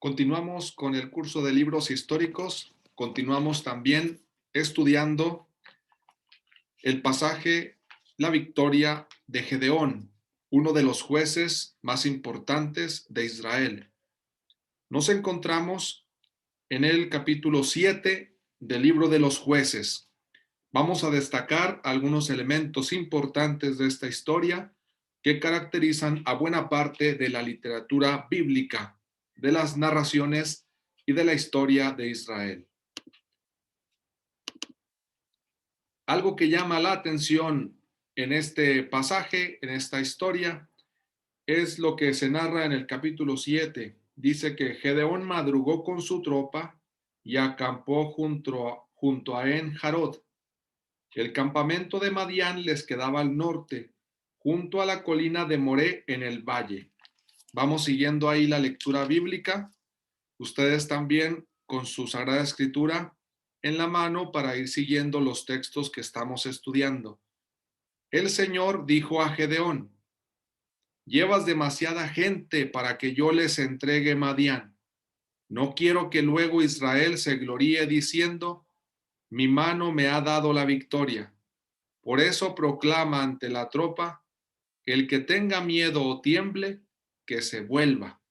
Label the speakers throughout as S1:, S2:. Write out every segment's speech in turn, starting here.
S1: Continuamos con el curso de libros históricos, continuamos también estudiando el pasaje La victoria de Gedeón, uno de los jueces más importantes de Israel. Nos encontramos en el capítulo 7 del libro de los jueces. Vamos a destacar algunos elementos importantes de esta historia que caracterizan a buena parte de la literatura bíblica, de las narraciones y de la historia de Israel. Algo que llama la atención en este pasaje, en esta historia, es lo que se narra en el capítulo 7. Dice que Gedeón madrugó con su tropa y acampó junto a En Jarod. El campamento de Madián les quedaba al norte, junto a la colina de Moré en el valle. Vamos siguiendo ahí la lectura bíblica. Ustedes también con su Sagrada Escritura en la mano para ir siguiendo los textos que estamos estudiando. El Señor dijo a Gedeón: llevas demasiada gente para que yo les entregue Madián. No quiero que luego Israel se gloríe diciendo: mi mano me ha dado la victoria. Por eso proclama ante la tropa: el que tenga miedo o tiemble, que se vuelva.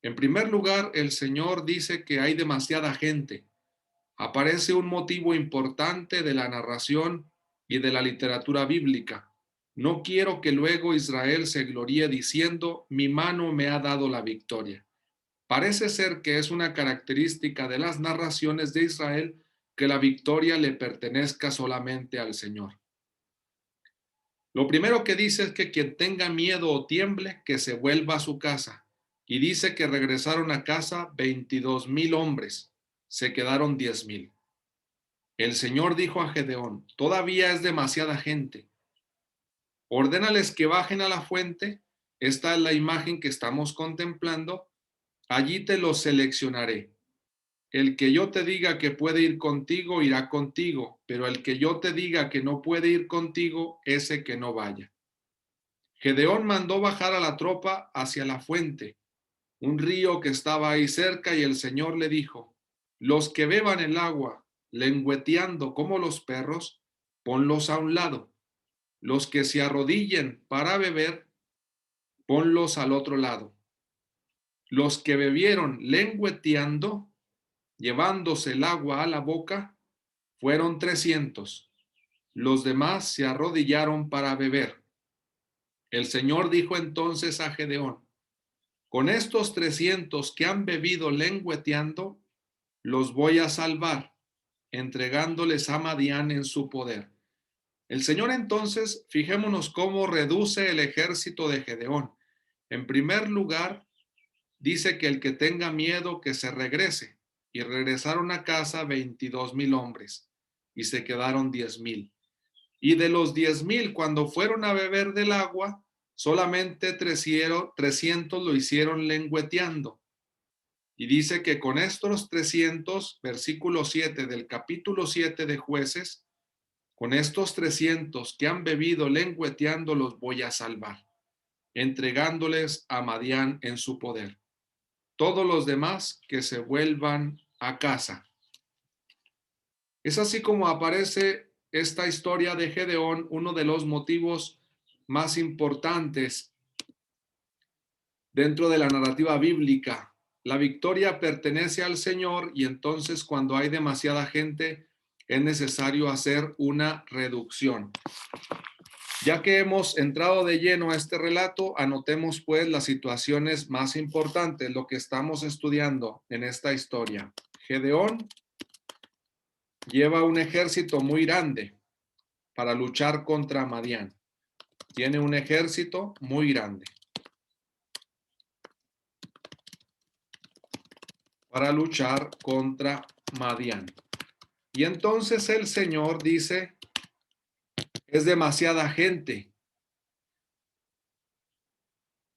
S1: En primer lugar, el Señor dice que hay demasiada gente. Aparece un motivo importante de la narración y de la literatura bíblica. No quiero que luego Israel se gloríe diciendo: mi mano me ha dado la victoria. Parece ser que es una característica de las narraciones de Israel que la victoria le pertenezca solamente al Señor. Lo primero que dice es que quien tenga miedo o tiemble, que se vuelva a su casa. Y dice que regresaron a casa 22,000 hombres, se quedaron 10,000. El Señor dijo a Gedeón: todavía es demasiada gente. Ordénales que bajen a la fuente. Esta es la imagen que estamos contemplando. Allí te los seleccionaré. El que yo te diga que puede ir contigo, irá contigo, pero el que yo te diga que no puede ir contigo, ese que no vaya. Gedeón mandó bajar a la tropa hacia la fuente, un río que estaba ahí cerca, y el Señor le dijo: los que beban el agua, lengüeteando como los perros, ponlos a un lado. Los que se arrodillen para beber, ponlos al otro lado. Los que bebieron lengüeteando, llevándose el agua a la boca, fueron 300. Los demás se arrodillaron para beber. El Señor dijo entonces a Gedeón: con estos 300 que han bebido lengüeteando, los voy a salvar, entregándoles a Madián en su poder. El Señor entonces, fijémonos cómo reduce el ejército de Gedeón. En primer lugar, dice que el que tenga miedo que se regrese. Y regresaron a casa 22,000 hombres y se quedaron 10,000. Y de los 10,000, cuando fueron a beber del agua, solamente 300 lo hicieron lengüeteando. Y dice que con estos 300, versículo 7 del capítulo 7 de Jueces, con estos 300 que han bebido lengüeteando los voy a salvar, entregándoles a Madián en su poder. Todos los demás que se vuelvan a casa. Es así como aparece esta historia de Gedeón, uno de los motivos más importantes dentro de la narrativa bíblica. La victoria pertenece al Señor, y entonces cuando hay demasiada gente es necesario hacer una reducción. Ya que hemos entrado de lleno a este relato, anotemos pues las situaciones más importantes, lo que estamos estudiando en esta historia. Gedeón lleva un ejército muy grande para luchar contra Madián. Tiene un ejército muy grande para luchar contra Madián. Y entonces el Señor dice: es demasiada gente.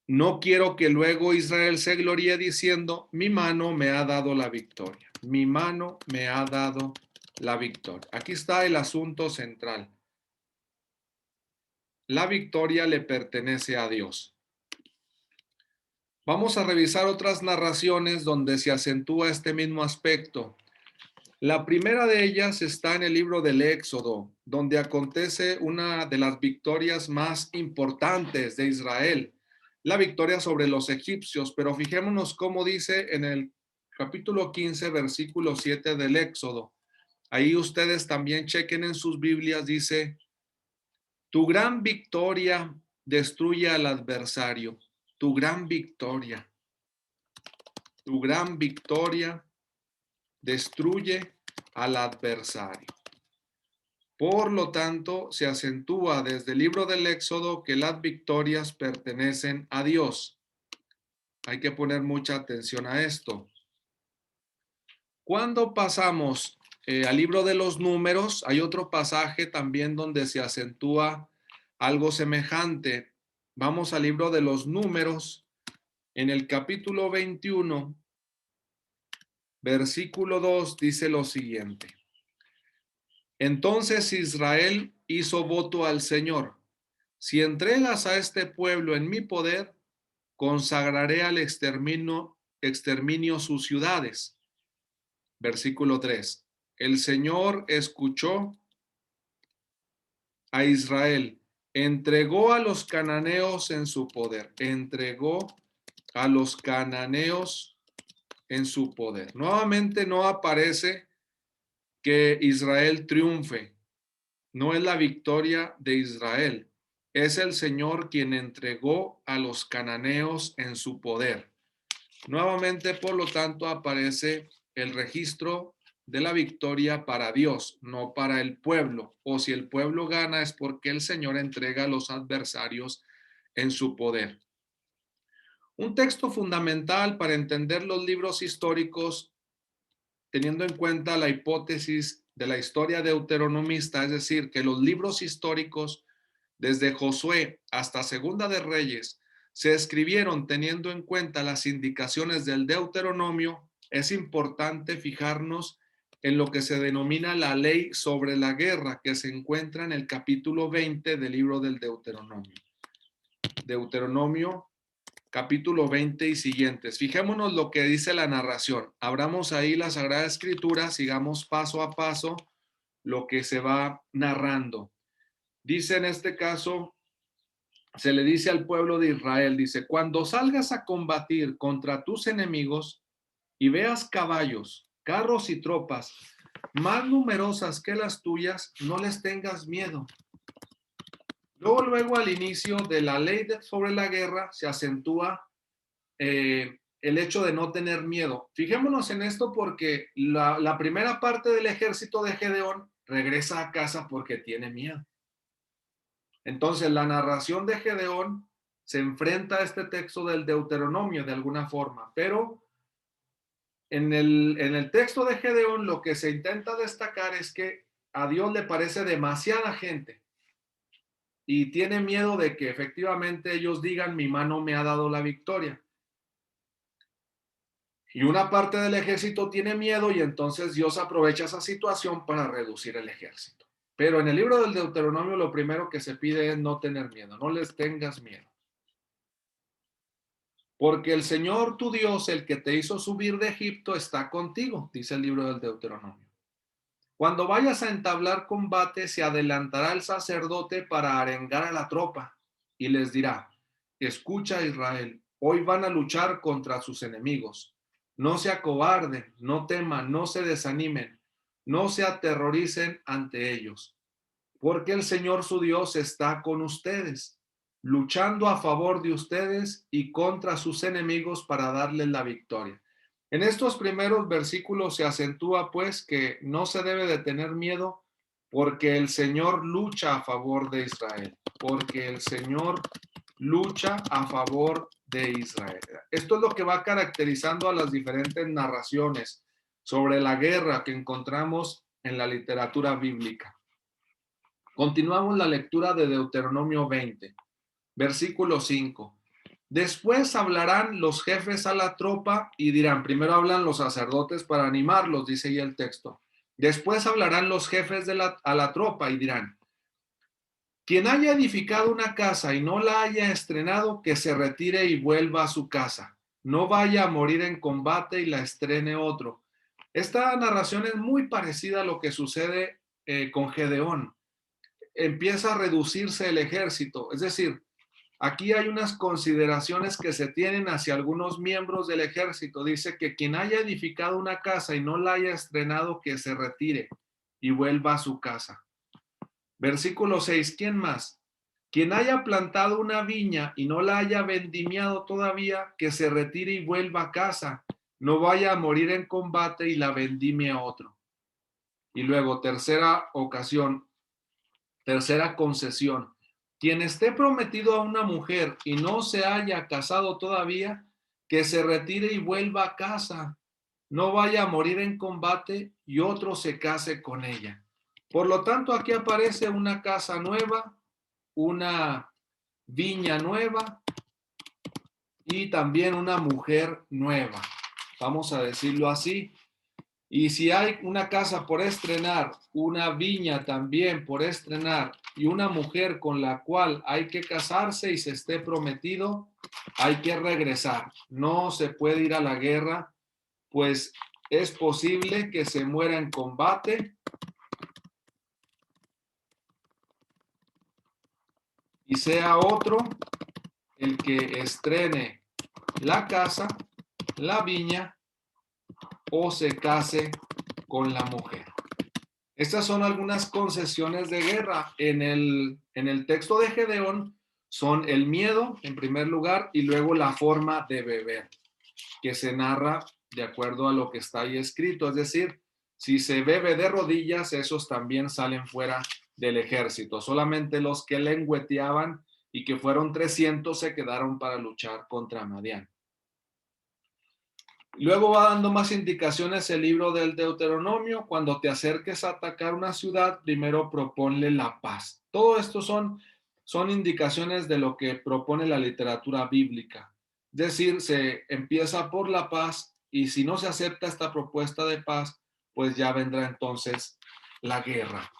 S1: No quiero que luego Israel se gloríe diciendo: mi mano me ha dado la victoria. Mi mano me ha dado la victoria. Aquí está el asunto central. La victoria le pertenece a Dios. Vamos a revisar otras narraciones donde se acentúa este mismo aspecto. La primera de ellas está en el libro del Éxodo, donde acontece una de las victorias más importantes de Israel, la victoria sobre los egipcios. Pero fijémonos cómo dice en el capítulo 15, versículo 7 del Éxodo. Ahí ustedes también chequen en sus Biblias, dice, tu gran victoria destruye al adversario, tu gran victoria, tu gran victoria destruye al adversario. Por lo tanto, se acentúa desde el libro del Éxodo que las victorias pertenecen a Dios. Hay que poner mucha atención a esto. Cuando pasamos al libro de los Números, hay otro pasaje también donde se acentúa algo semejante. Vamos al libro de los Números, en el capítulo 21, versículo 2, dice lo siguiente. Entonces Israel hizo voto al Señor. Si entregas a este pueblo en mi poder, consagraré al exterminio sus ciudades. Versículo 3. El Señor escuchó a Israel, entregó a los cananeos en su poder, entregó a los cananeos en su poder. Nuevamente no aparece que Israel triunfe, no es la victoria de Israel, es el Señor quien entregó a los cananeos en su poder. Nuevamente, por lo tanto, aparece el registro de la victoria para Dios, no para el pueblo. O si el pueblo gana es porque el Señor entrega a los adversarios en su poder. Un texto fundamental para entender los libros históricos, teniendo en cuenta la hipótesis de la historia deuteronomista, es decir, que los libros históricos desde Josué hasta Segunda de Reyes se escribieron teniendo en cuenta las indicaciones del Deuteronomio, es importante fijarnos en lo que se denomina la ley sobre la guerra, que se encuentra en el capítulo 20 del libro del Deuteronomio. Deuteronomio, capítulo 20 y siguientes. Fijémonos lo que dice la narración. Abramos ahí la Sagrada Escritura, sigamos paso a paso lo que se va narrando. Dice en este caso, se le dice al pueblo de Israel, dice, cuando salgas a combatir contra tus enemigos y veas caballos, carros y tropas más numerosas que las tuyas, no les tengas miedo. Luego al inicio de la ley sobre la guerra se acentúa el hecho de no tener miedo. Fijémonos en esto porque la primera parte del ejército de Gedeón regresa a casa porque tiene miedo. Entonces la narración de Gedeón se enfrenta a este texto del Deuteronomio de alguna forma, pero en el texto de Gedeón lo que se intenta destacar es que a Dios le parece demasiada gente y tiene miedo de que efectivamente ellos digan mi mano me ha dado la victoria. Y una parte del ejército tiene miedo y entonces Dios aprovecha esa situación para reducir el ejército. Pero en el libro del Deuteronomio lo primero que se pide es no tener miedo, no les tengas miedo. Porque el Señor tu Dios, el que te hizo subir de Egipto, está contigo, dice el libro del Deuteronomio. Cuando vayas a entablar combate, se adelantará el sacerdote para arengar a la tropa y les dirá, escucha Israel, hoy van a luchar contra sus enemigos. No se acobarden, no teman, no se desanimen, no se aterroricen ante ellos, porque el Señor su Dios está con ustedes, luchando a favor de ustedes y contra sus enemigos para darles la victoria. En estos primeros versículos se acentúa pues que no se debe de tener miedo porque el Señor lucha a favor de Israel, porque el Señor lucha a favor de Israel. Esto es lo que va caracterizando a las diferentes narraciones sobre la guerra que encontramos en la literatura bíblica. Continuamos la lectura de Deuteronomio 20, versículo 5. Después hablarán los jefes a la tropa y dirán, primero hablan los sacerdotes para animarlos, dice ahí el texto. Después hablarán los jefes a la tropa y dirán, Quien haya edificado una casa y no la haya estrenado, que se retire y vuelva a su casa. No vaya a morir en combate y la estrene otro. Esta narración es muy parecida a lo que sucede con Gedeón. Empieza a reducirse el ejército, es decir, aquí hay unas consideraciones que se tienen hacia algunos miembros del ejército. Dice que quien haya edificado una casa y no la haya estrenado, que se retire y vuelva a su casa. Versículo 6, ¿quién más? Quien haya plantado una viña y no la haya vendimiado todavía, que se retire y vuelva a casa. No vaya a morir en combate y la vendimie a otro. Y luego, tercera ocasión, tercera concesión. Quien esté prometido a una mujer y no se haya casado todavía, que se retire y vuelva a casa. No vaya a morir en combate y otro se case con ella. Por lo tanto, aquí aparece una casa nueva, una viña nueva y también una mujer nueva. Vamos a decirlo así. Y si hay una casa por estrenar, una viña también por estrenar y una mujer con la cual hay que casarse y se esté prometido, hay que regresar. No se puede ir a la guerra, pues es posible que se muera en combate y sea otro el que estrene la casa, la viña o se case con la mujer. Estas son algunas concesiones de guerra. En el texto de Gedeón son el miedo, en primer lugar, y luego la forma de beber, que se narra de acuerdo a lo que está ahí escrito. Es decir, si se bebe de rodillas, esos también salen fuera del ejército. Solamente los que lengüeteaban y que fueron 300 se quedaron para luchar contra Madián. Luego va dando más indicaciones el libro del Deuteronomio. Cuando te acerques a atacar una ciudad, primero proponle la paz. Todo esto son indicaciones de lo que propone la literatura bíblica. Es decir, se empieza por la paz y si no se acepta esta propuesta de paz, pues ya vendrá entonces la guerra.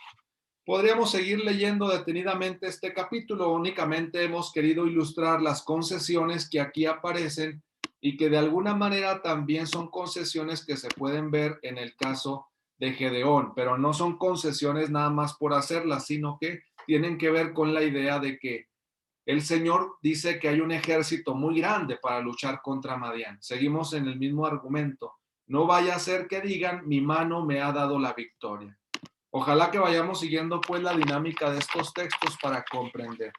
S1: Podríamos seguir leyendo detenidamente este capítulo. Únicamente hemos querido ilustrar las concesiones que aquí aparecen y que de alguna manera también son concesiones que se pueden ver en el caso de Gedeón, pero no son concesiones nada más por hacerlas, sino que tienen que ver con la idea de que el Señor dice que hay un ejército muy grande para luchar contra Madián. Seguimos en el mismo argumento. No vaya a ser que digan, mi mano me ha dado la victoria. Ojalá que vayamos siguiendo pues la dinámica de estos textos para comprender.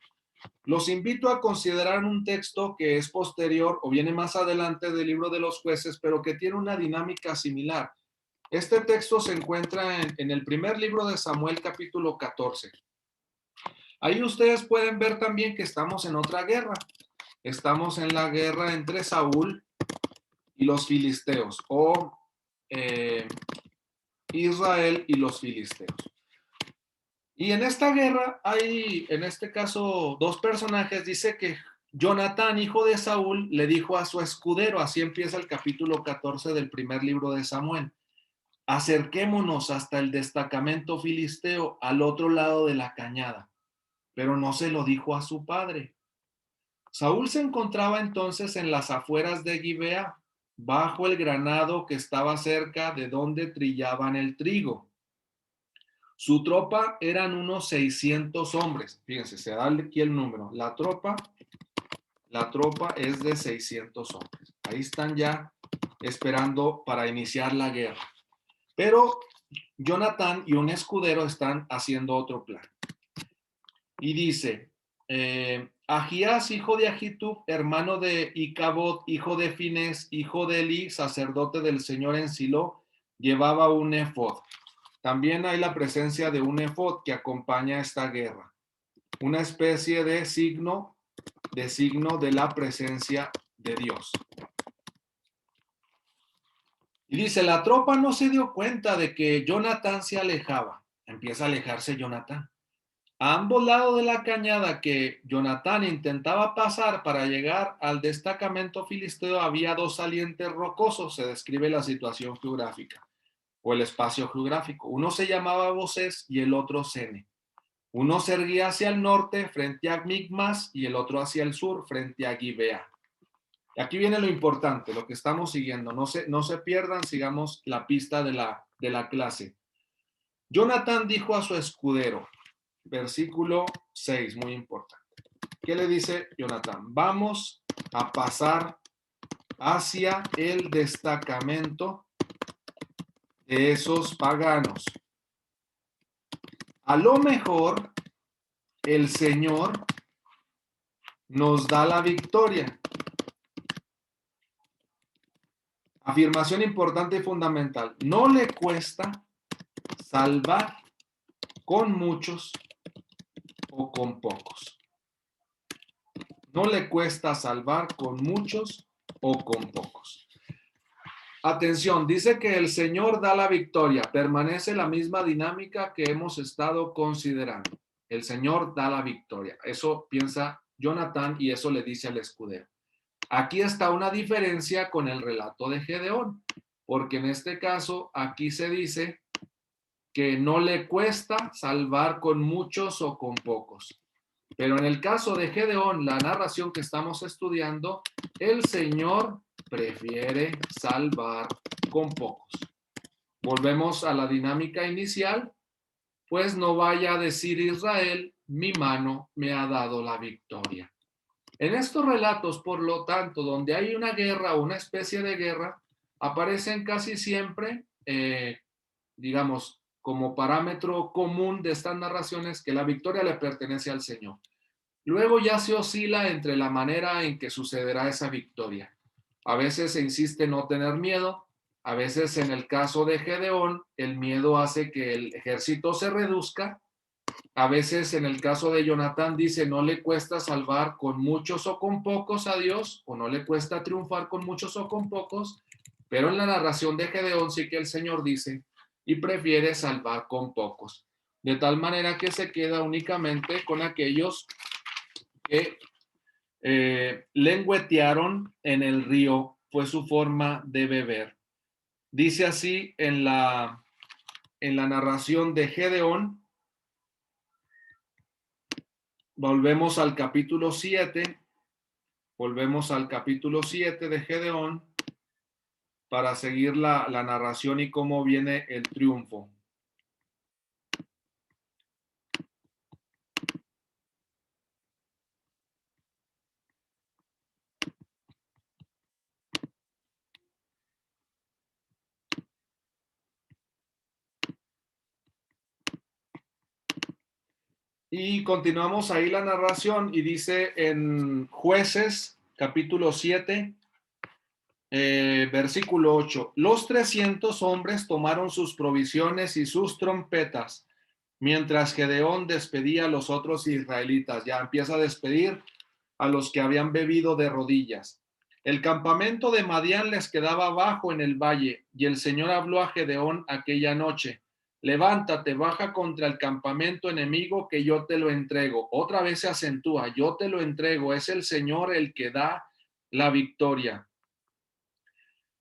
S1: Los invito a considerar un texto que es posterior o viene más adelante del libro de los jueces, pero que tiene una dinámica similar. Este texto se encuentra en el primer libro de Samuel, capítulo 14. Ahí ustedes pueden ver también que estamos en otra guerra. Estamos en la guerra entre Saúl y los filisteos, o Israel y los filisteos. Y en esta guerra hay, en este caso, dos personajes. Dice que Jonatán, hijo de Saúl, le dijo a su escudero, así empieza el capítulo 14 del primer libro de Samuel: acerquémonos hasta el destacamento filisteo al otro lado de la cañada. Pero no se lo dijo a su padre. Saúl se encontraba entonces en las afueras de Gibea, bajo el granado que estaba cerca de donde trillaban el trigo. Su tropa eran unos 600 hombres. Fíjense, se da aquí el número. La tropa es de 600 hombres. Ahí están ya esperando para iniciar la guerra. Pero Jonatán y un escudero están haciendo otro plan. Y dice, Ahías, hijo de Ahitub, hermano de Icabod, hijo de Finés, hijo de Eli, sacerdote del Señor en Silo, llevaba un efod. También hay la presencia de un efod que acompaña esta guerra, una especie de signo de la presencia de Dios. Y dice, la tropa no se dio cuenta de que Jonatán se alejaba. Empieza a alejarse Jonatán. A ambos lados de la cañada que Jonatán intentaba pasar para llegar al destacamento filisteo había dos salientes rocosos. Se describe la situación geográfica o el espacio geográfico. Uno se llamaba Bosés y el otro Sene. Uno se erguía hacia el norte frente a Micmas y el otro hacia el sur frente a Gibea. Y aquí viene lo importante, lo que estamos siguiendo. No se pierdan, sigamos la pista de la clase. Jonatán dijo a su escudero, versículo 6, muy importante. ¿Qué le dice Jonatán? Vamos a pasar hacia el destacamento de esos paganos. A lo mejor el Señor nos da la victoria. Afirmación importante y fundamental. No le cuesta salvar con muchos o con pocos. No le cuesta salvar con muchos o con pocos. Atención, dice que el Señor da la victoria. Permanece la misma dinámica que hemos estado considerando. El Señor da la victoria. Eso piensa Jonatán y eso le dice al escudero. Aquí está una diferencia con el relato de Gedeón, porque en este caso aquí se dice que no le cuesta salvar con muchos o con pocos. Pero en el caso de Gedeón, la narración que estamos estudiando, el Señor prefiere salvar con pocos. Volvemos a la dinámica inicial, pues no vaya a decir Israel, mi mano me ha dado la victoria. En estos relatos, por lo tanto, donde hay una guerra o una especie de guerra, aparecen casi siempre, digamos, como parámetro común de estas narraciones que la victoria le pertenece al Señor. Luego ya se oscila entre la manera en que sucederá esa victoria. A veces se insiste en no tener miedo, a veces en el caso de Gedeón, el miedo hace que el ejército se reduzca. A veces en el caso de Jonatán dice no le cuesta salvar con muchos o con pocos a Dios, o no le cuesta triunfar con muchos o con pocos, pero en la narración de Gedeón sí que el Señor dice y prefiere salvar con pocos, de tal manera que se queda únicamente con aquellos que lengüetearon en el río, fue su forma de beber. Dice así en la narración de Gedeón. Volvemos al capítulo 7 de Gedeón para seguir la narración y cómo viene el triunfo. Y continuamos ahí la narración y dice en Jueces, capítulo 7, versículo 8, los 300 hombres tomaron sus provisiones y sus trompetas, mientras Gedeón despedía a los otros israelitas. Ya empieza a despedir a los que habían bebido de rodillas. El campamento de Madián les quedaba abajo en el valle, y el Señor habló a Gedeón aquella noche. Levántate, baja contra el campamento enemigo que yo te lo entrego. Otra vez se acentúa, yo te lo entrego, es el Señor el que da la victoria.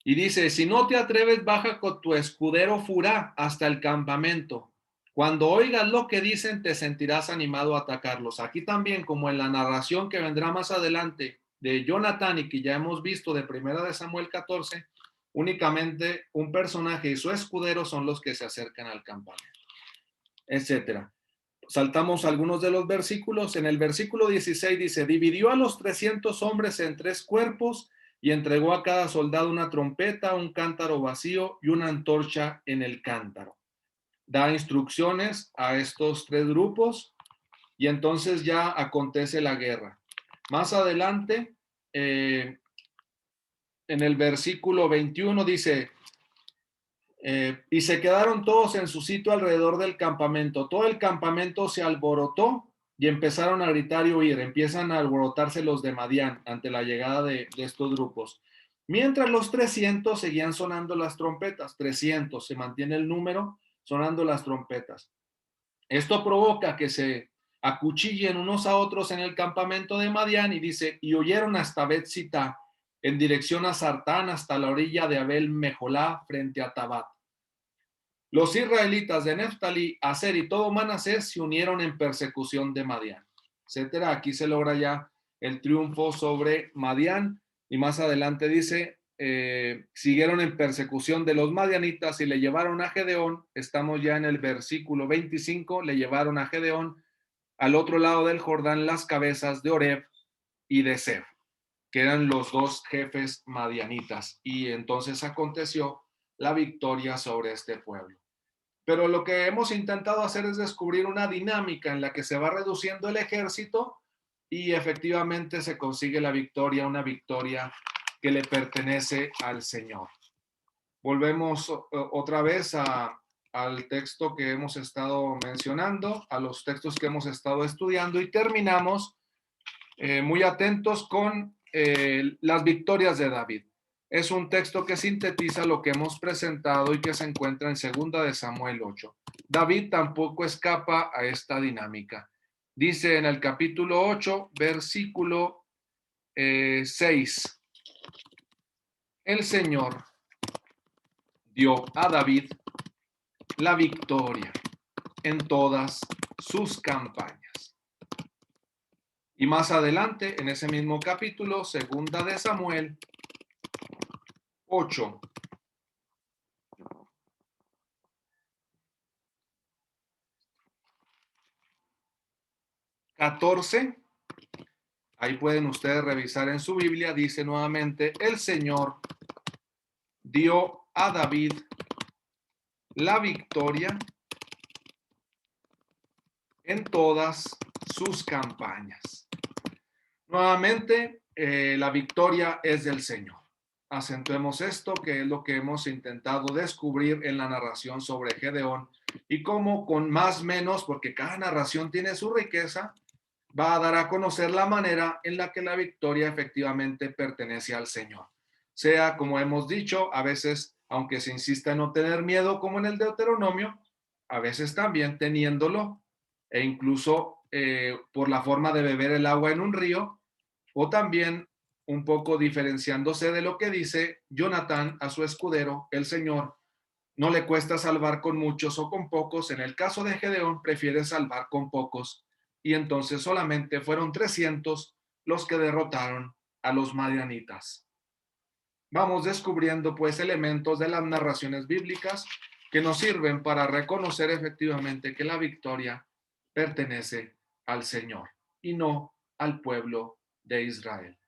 S1: Y dice, si no te atreves, baja con tu escudero Furá hasta el campamento. Cuando oigas lo que dicen, te sentirás animado a atacarlos. Aquí también, como en la narración que vendrá más adelante de Jonatán y que ya hemos visto de 1 Samuel 14, únicamente un personaje y su escudero son los que se acercan al campamento, etcétera. Saltamos algunos de los versículos. En el versículo 16 dice, dividió a los 300 hombres en 3 cuerpos y entregó a cada soldado una trompeta, un cántaro vacío y una antorcha en el cántaro. Da instrucciones a estos 3 grupos y entonces ya acontece la guerra. Más adelante, en el versículo 21 dice, y se quedaron todos en su sitio alrededor del campamento. Todo el campamento se alborotó y empezaron a gritar y huir. Empiezan a alborotarse los de Madián ante la llegada de estos grupos. Mientras los 300 seguían sonando las trompetas. 300, se mantiene el número sonando las trompetas. Esto provoca que se acuchillen unos a otros en el campamento de Madián y dice, y huyeron hasta Bet-Sitá, en dirección a Sartán, hasta la orilla de Abel Mejolá, frente a Tabat. Los israelitas de Neftalí, Aser y todo Manasés se unieron en persecución de Madián, etcétera. Aquí se logra ya el triunfo sobre Madián y más adelante dice, siguieron en persecución de los madianitas y le llevaron a Gedeón, estamos ya en el versículo 25, le llevaron a Gedeón al otro lado del Jordán las cabezas de Oreb y de Zeb, que eran los dos jefes madianitas, y entonces aconteció la victoria sobre este pueblo. Pero lo que hemos intentado hacer es descubrir una dinámica en la que se va reduciendo el ejército y efectivamente se consigue la victoria, una victoria que le pertenece al Señor. Volvemos otra vez al texto que hemos estado mencionando, a los textos que hemos estado estudiando y terminamos muy atentos con las victorias de David. Es un texto que sintetiza lo que hemos presentado y que se encuentra en 2 de Samuel 8. David tampoco escapa a esta dinámica. Dice en el capítulo 8, versículo 6, el Señor dio a David la victoria en todas sus campañas. Y más adelante, en ese mismo capítulo, 2 de Samuel 8, 14, ahí pueden ustedes revisar en su Biblia, dice nuevamente, el Señor dio a David la victoria en todas sus campañas. Nuevamente, la victoria es del Señor. Acentuemos esto, que es lo que hemos intentado descubrir en la narración sobre Gedeón y cómo con más menos, porque cada narración tiene su riqueza, va a dar a conocer la manera en la que la victoria efectivamente pertenece al Señor. Sea, como hemos dicho, a veces, aunque se insista en no tener miedo, como en el Deuteronomio, a veces también teniéndolo, e incluso por la forma de beber el agua en un río, o también un poco diferenciándose de lo que dice Jonatán a su escudero, el Señor no le cuesta salvar con muchos o con pocos. En el caso de Gedeón, prefiere salvar con pocos. Y entonces solamente fueron 300 los que derrotaron a los madianitas. Vamos descubriendo pues elementos de las narraciones bíblicas que nos sirven para reconocer efectivamente que la victoria pertenece al Señor y no al pueblo de Israel.